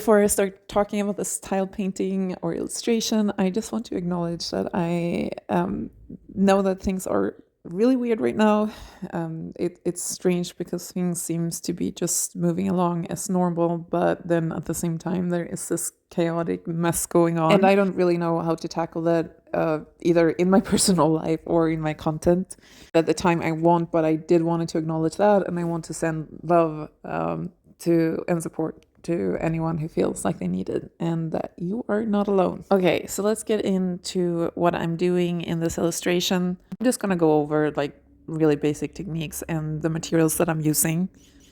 Before I start talking about this tile painting or illustration, I just want to acknowledge that I know that things are really weird right now. It's strange because things seems to be just moving along as normal, but then at the same time there is this chaotic mess going on, and I don't really know how to tackle that either in my personal life or in my content at the time I want. But I did want to acknowledge that, and I want to send love to and support to anyone who feels like they need it and that you are not alone. Okay, so let's get into what I'm doing in this illustration. I'm just gonna go over like really basic techniques and the materials that I'm using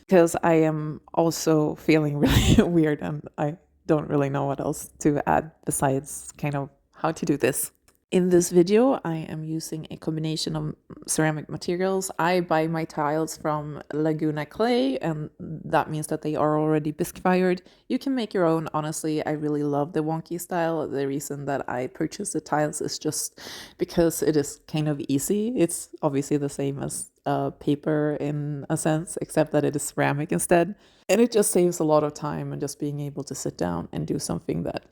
because I am also feeling really weird and I don't really know what else to add besides kind of how to do this. In this video, I am using a combination of ceramic materials. I buy my tiles from Laguna clay, and that means that they are already bisque fired. You can make your own. Honestly, I really love the wonky style. The reason that I purchased the tiles is just because it is kind of easy. It's obviously the same as paper in a sense, except that it is ceramic instead. And it just saves a lot of time and just being able to sit down and do something that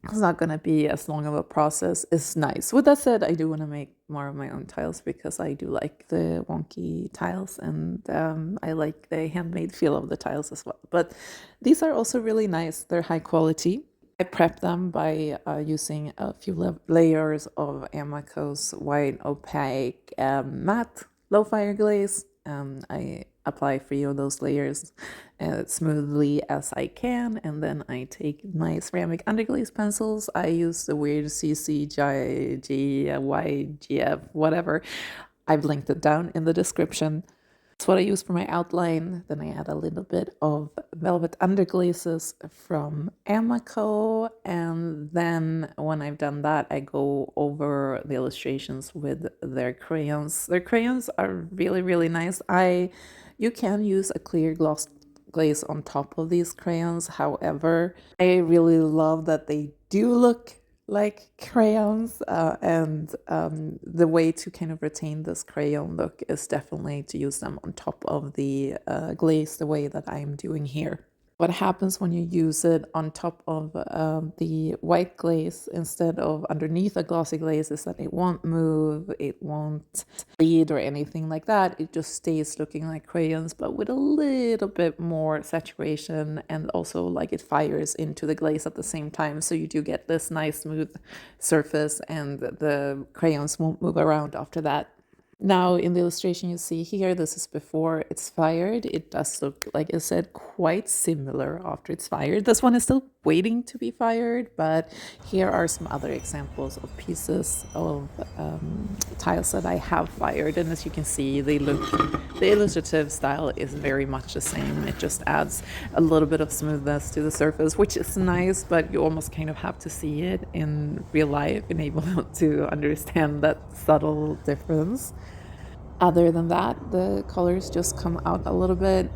it's not going to be as long of a process is nice. With that said, I do want to make more of my own tiles because I do like the wonky tiles, and I like the handmade feel of the tiles as well. But these are also really nice. They're high quality. I prep them by using a few layers of Amaco's white opaque matte low fire glaze. I apply 3 of those layers as smoothly as I can, and then I take my ceramic underglaze pencils. I use the weird ZZGYHF, whatever. I've linked it down in the description. That's what I use for my outline. Then I add a little bit of velvet underglazes from Amaco, and then when I've done that, I go over the illustrations with their crayons. Their crayons are really, really nice. You can use a clear gloss glaze on top of these crayons. However, I really love that they do look like crayons, and the way to kind of retain this crayon look is definitely to use them on top of the glaze the way that I'm doing here. What happens when you use it on top of the white glaze instead of underneath a glossy glaze is that it won't move, it won't bleed or anything like that. It just stays looking like crayons, but with a little bit more saturation, and also like it fires into the glaze at the same time. So you do get this nice smooth surface, and the crayons won't move around after that. Now in the illustration you see here, this is before it's fired. It does look, like I said, quite similar after it's fired. This one is still waiting to be fired, but here are some other examples of pieces of tiles that I have fired. And as you can see, the illustrative style is very much the same. It just adds a little bit of smoothness to the surface, which is nice, but you almost kind of have to see it in real life and able to understand that subtle difference. Other than that, the colors just come out a little bit.